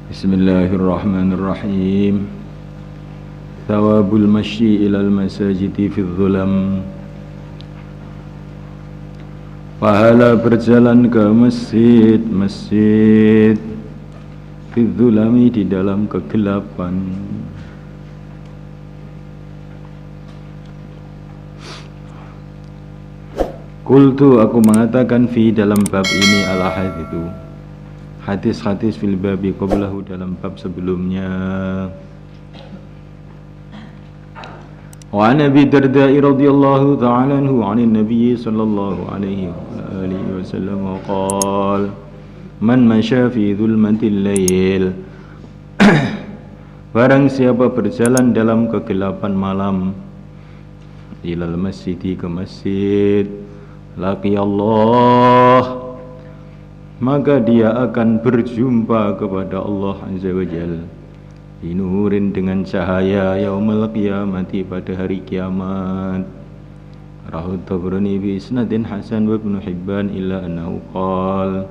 Bismillahirrahmanirrahim. Thawabul masyi ilal masajidi fi dhulam. Pahala berjalan ke masjid fi dhulami, di dalam kegelapan. Qultu, aku mengatakan, fi dalam bab ini al-hadithu, hadis-hadis fil babi qablahu, dalam bab sebelumnya. Wa an Abi Darda radhiyallahu ta'ala anhu 'anil Nabi sallallahu alaihi wa alihi wasallam qala man masya fi dhulmatil lail, barang siapa berjalan dalam kegelapan malam, ilal masjidi, ke masjid, laqiyallah, maka dia akan berjumpa kepada Allah Azza wa Jalla, binurin, dengan cahaya, yaumul qiyamati, pada hari kiamat. Rahu Tabrani bi isnadin hasan wa Ibnu Hibban illa annahu qala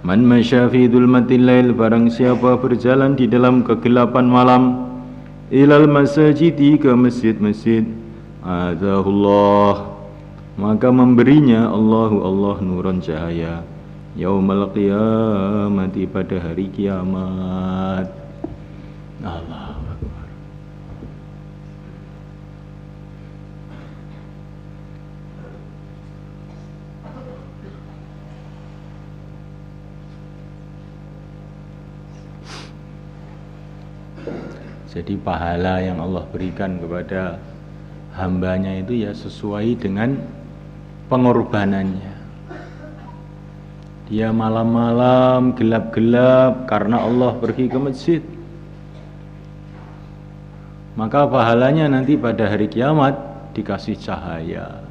man masya fi dhulmatil lail, barang siapa berjalan di dalam kegelapan malam, ilal masajidi, ke masjid-masjid, azahullah, maka memberinya Allah nuran, cahaya, yaumul qiyamati, pada hari kiamat. Allahu Akbar. Jadi pahala yang Allah berikan kepada hambanya itu ya sesuai dengan pengorbanannya. Dia malam-malam gelap-gelap karena Allah pergi ke masjid, maka pahalanya nanti pada hari kiamat dikasih cahaya.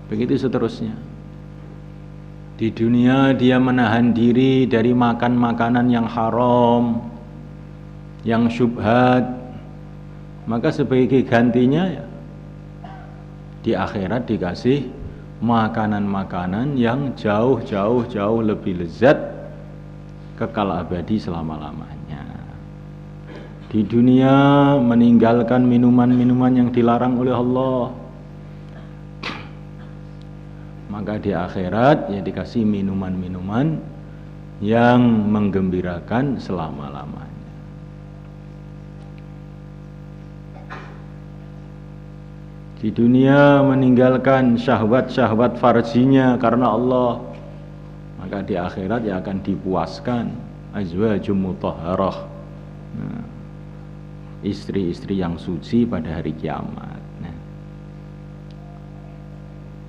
Begitu seterusnya. Di dunia dia menahan diri dari makan makanan yang haram, yang syubhat, maka sebagai gantinya ya, di akhirat dikasih makanan-makanan yang jauh lebih lezat, kekal abadi selama-lamanya. Di dunia meninggalkan minuman-minuman yang dilarang oleh Allah, maka di akhirat ya dikasih minuman-minuman yang menggembirakan selama-lamanya. Di dunia meninggalkan syahwat-syahwat farjinya karena Allah, maka di akhirat ya akan dipuaskan azwajum mutahharah, istri-istri yang suci pada hari kiamat.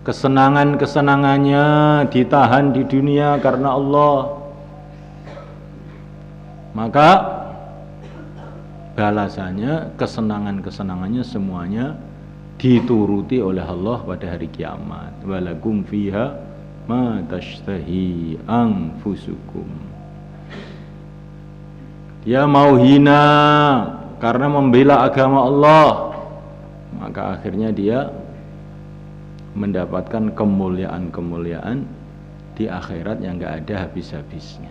Kesenangan-kesenangannya ditahan di dunia karena Allah, maka balasannya, kesenangan-kesenangannya semuanya dituruti oleh Allah pada hari kiamat. Walakum fiha ma tashtahi anfusukum. Dia mau hina karena membela agama Allah, maka akhirnya dia mendapatkan kemuliaan-kemuliaan di akhirat yang gak ada habis-habisnya.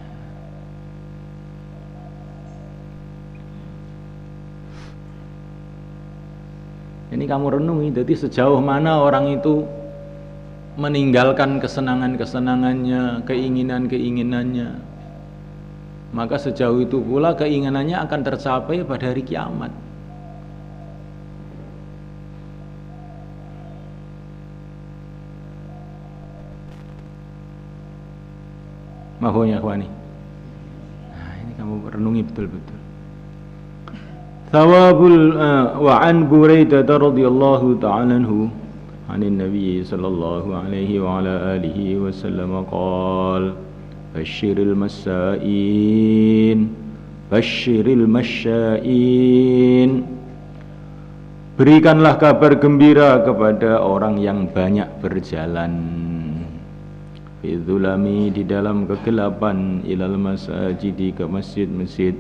Ini kamu renungi, jadi sejauh mana orang itu meninggalkan kesenangan-kesenangannya, keinginan-keinginannya, maka sejauh itu pula keinginannya akan tercapai pada hari kiamat. Mahoi ya ikhwani. Nah, ini kamu renungi betul-betul. Thawabul wa an Buraidah radhiyallahu ta'ala anhu 'anil Nabi sallallahu alaihi wa ala alihi wasallam qala basyiril masya'in, berikanlah kabar gembira kepada orang yang banyak berjalan, fidzulami, di dalam kegelapan, ilal masajidi, ke masjid-masjid.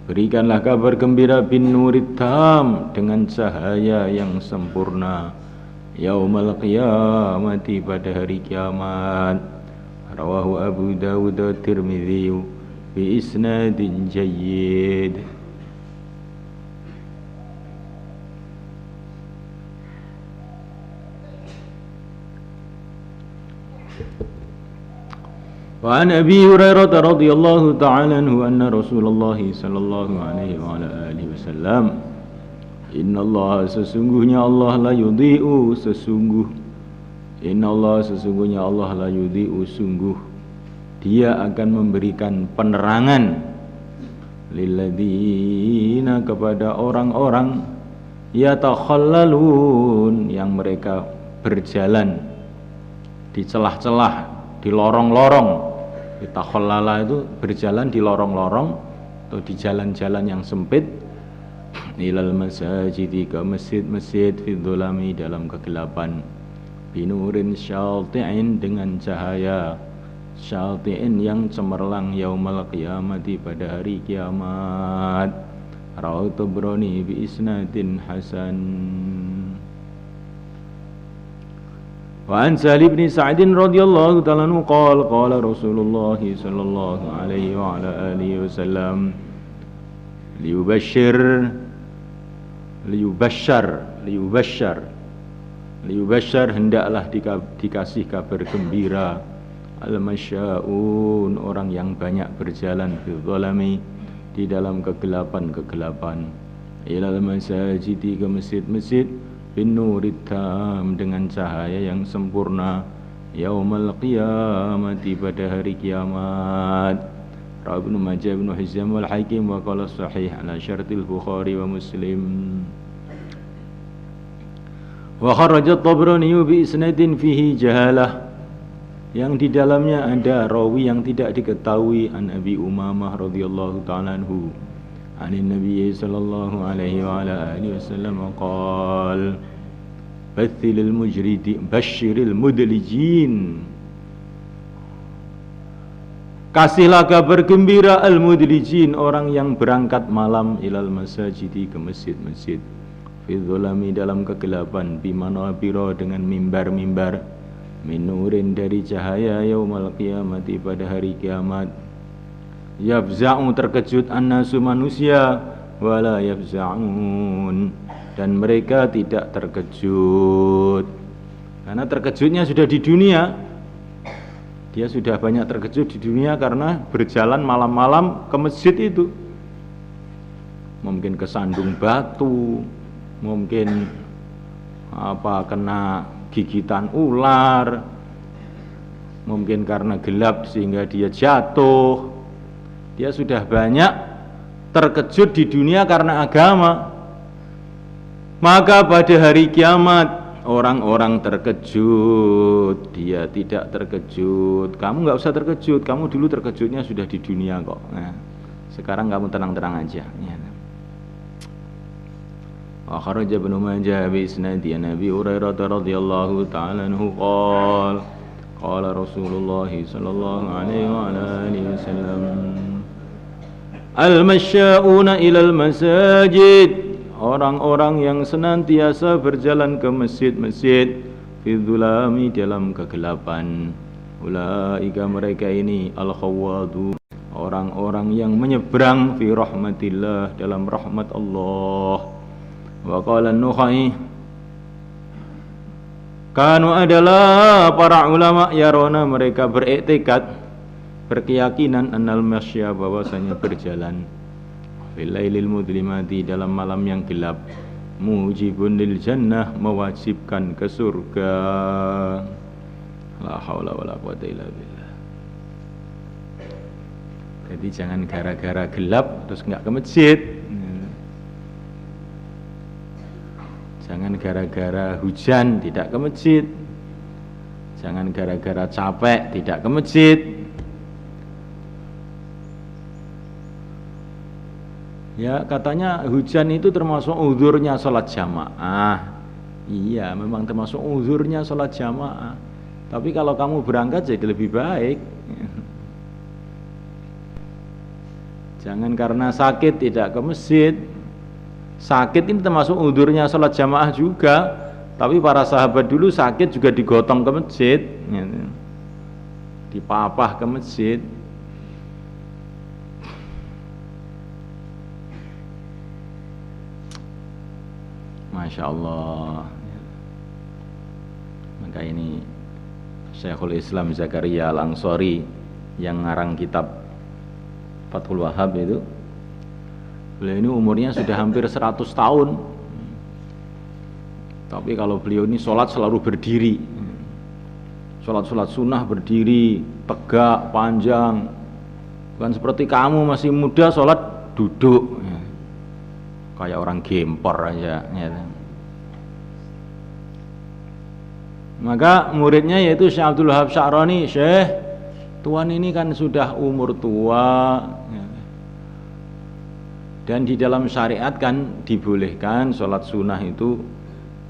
Berikanlah kabar gembira bin nurit tam, dengan cahaya yang sempurna, yaumal qiyamati pada hari kiamat. Rawahu Abu Dawud wa Tirmidzi bi isnadin jayyid. Wa an Abi Hurairah radhiyallahu ta'ala anhu anna Rasulullah sallallahu alaihi wa ala alihi wasallam, inna Allah, sesungguhnya Allah la yudhi'u, sesungguhnya Allah la yudhi'u, sungguh Dia akan memberikan penerangan lilladzina, kepada orang-orang yatakhallalun, yang mereka berjalan di celah-celah, di lorong-lorong. Yatakhallala itu berjalan di lorong-lorong atau di jalan-jalan yang sempit. Ilal masajidi, ke masjid-masjid, fi dhulami, dalam kegelapan, binurin syalti'in, dengan cahaya syalti'in, yang cemerlang, yaumal qiyamati, pada hari kiamat. Rawahu Tabrani bi isnadin hasan. Wa an Sahal bin Sa'id radhiyallahu ta'ala anhu qala qala Rasulullah sallallahu alaihi wa ala alihi wasallam, liyubashshar, hendaklah dikasih kabar gembira, al-masya'un, orang yang banyak berjalan, fi dhalami, di dalam kegelapan, ilal masajidi, ke masjid-masjid, bin nurid tam, dengan cahaya yang sempurna, yaumal qiyamati, pada hari kiamat. Rawahu Ibnu Majah, Ibnu Hizam wal Hakim wa qala sahih ala syartil Bukhari wa Muslim. Wa kharaja Tabrani bi isnadin fihi jahalah, yang di dalamnya ada rawi yang tidak diketahui, an Abi Umamah radhiyallahu ta'ala anhu anin Nabi sallallahu alaihi wa ala alihi wasallam qala bathilil mujridi basyiril mudlijin, kasihlah kabar gembira al-mudlijin, orang yang berangkat malam, ilal masajidi, ke masjid-masjid, fi dhulami, dalam kegelapan, bimanabira, dengan mimbar-mimbar, min nurin, dari cahaya, yaumal qiyamati, pada hari kiamat. Yafza'u, terkejut, annasu, manusia, wala yafza'un, dan mereka tidak terkejut, karena terkejutnya sudah di dunia. Dia sudah banyak terkejut di dunia karena berjalan malam-malam ke masjid itu. Mungkin kesandung batu, mungkin kena gigitan ular, mungkin karena gelap sehingga dia jatuh. Dia sudah banyak terkejut di dunia karena agama. Maka pada hari kiamat orang-orang terkejut, dia tidak terkejut. Kamu nggak usah terkejut, kamu dulu terkejutnya sudah di dunia kok. Nah, sekarang kamu tenang-tenang aja. Wa kharaja Ibnu Majah bi isnadi Nabi Hurairah radhiyallahu ta'ala anhu qala qala Rasulullah sallallahu alaihi wa alihi wasallam, al-masya'una ilal masajid, orang-orang yang senantiasa berjalan ke masjid-masjid, fi dhulami, dalam kegelapan, ulaika, mereka ini, al-khawwadu, orang-orang yang menyeberang, fi rahmatillah, dalam rahmat Allah. Wa qala an-Nukhai, kanu, adalah para ulama, yarona, mereka beriktikad, berkeyakinan, annal masya, bahwasanya berjalan, fil lailil mudlimati, dalam malam yang gelap, mujibun lil jannah, mewajibkan ke surga. La haula wala quwata illa billah. Jadi jangan gara-gara gelap terus enggak ke masjid. Jangan gara-gara hujan tidak ke masjid. Jangan gara-gara capek tidak ke masjid. Ya, katanya hujan itu termasuk uzurnya sholat jamaah. Iya, memang termasuk uzurnya sholat jamaah. Tapi kalau kamu berangkat jadi lebih baik. Jangan karena sakit tidak ke masjid. Sakit ini termasuk uzurnya sholat jamaah juga. Tapi para sahabat dulu sakit juga digotong ke masjid, gitu. Dipapah ke masjid. Masya Allah. Maka ini Syekhul Islam Zakaria Al-Ansari yang ngarang kitab Fathul Wahhab itu, beliau ini umurnya sudah hampir 100 tahun. Tapi kalau beliau ini sholat selalu berdiri, sholat sunnah berdiri, tegak, panjang. Bukan seperti kamu masih muda sholat duduk, kayak orang gempor aja, ya. Maka muridnya yaitu Syekh Abdul Wahab Sya'rani, Syekh, Tuan ini kan sudah umur tua, ya. Dan di dalam syariat kan dibolehkan sholat sunnah itu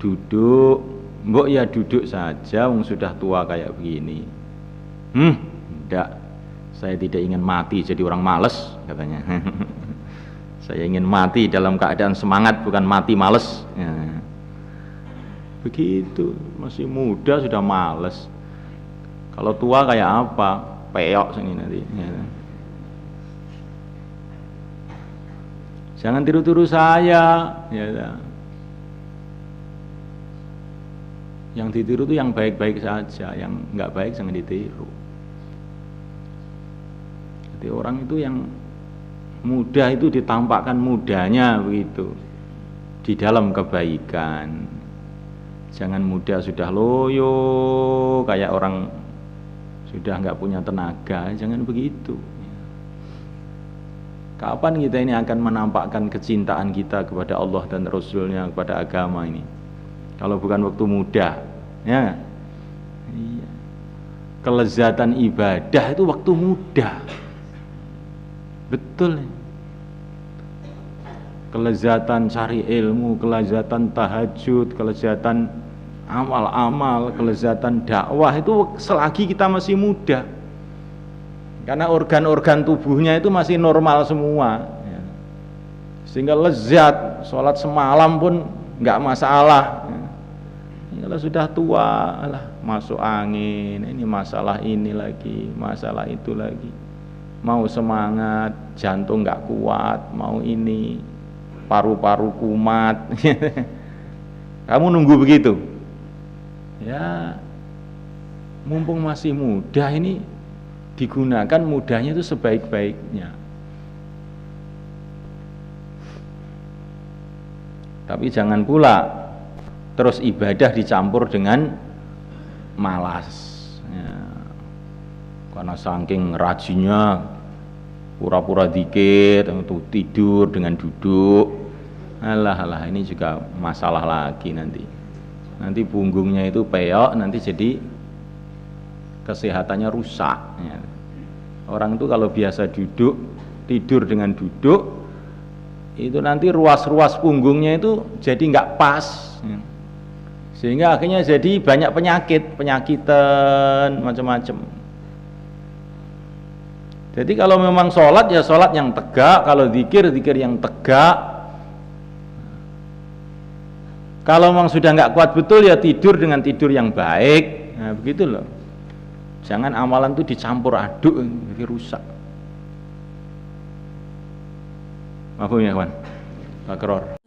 duduk. Mbok ya duduk saja, wong sudah tua kayak begini. Enggak, saya tidak ingin mati jadi orang males, katanya. Saya ingin mati dalam keadaan semangat, bukan mati males, ya. Begitu, masih muda sudah males. Kalau tua kayak apa? Peok sini nanti, ya. Jangan tiru-tiru saya, ya. Yang ditiru itu yang baik-baik saja, yang nggak baik jangan ditiru. Jadi orang itu yang muda itu ditampakkan mudanya begitu di dalam kebaikan. Jangan muda sudah loyo kayak orang sudah nggak punya tenaga, jangan begitu. Kapan kita ini akan menampakkan kecintaan kita kepada Allah dan Rasulnya, kepada agama ini? Kalau bukan waktu muda, ya. Iya. Kelezatan ibadah itu waktu muda. Betul. Kelezatan cari ilmu, kelezatan tahajud, kelezatan amal-amal, kelezatan dakwah itu selagi kita masih muda. Karena organ-organ tubuhnya itu masih normal semua, ya. Sehingga lezat, sholat semalam pun nggak masalah. Kalau sudah tua, alah, masuk angin, ini masalah ini lagi, masalah itu lagi. Mau semangat, jantung nggak kuat, mau ini, paru-paru kumat. Kamu nunggu begitu? Ya, mumpung masih muda ini digunakan mudanya itu sebaik-baiknya. Tapi jangan pula terus ibadah dicampur dengan malas, ya. Karena saking rajinnya pura-pura dikit, tidur dengan duduk, alah ini juga masalah lagi nanti. Nanti punggungnya itu peyok, nanti jadi kesehatannya rusak, ya. Orang itu kalau biasa duduk, tidur dengan duduk, itu nanti ruas-ruas punggungnya itu jadi nggak pas, ya. Sehingga akhirnya jadi banyak penyakitan macam-macam. Jadi kalau memang sholat ya sholat yang tegak, kalau zikir yang tegak. Kalau memang sudah nggak kuat betul ya tidur dengan tidur yang baik. Nah begitu loh. Jangan amalan itu dicampur aduk, jadi rusak. Maaf ya kawan, takror.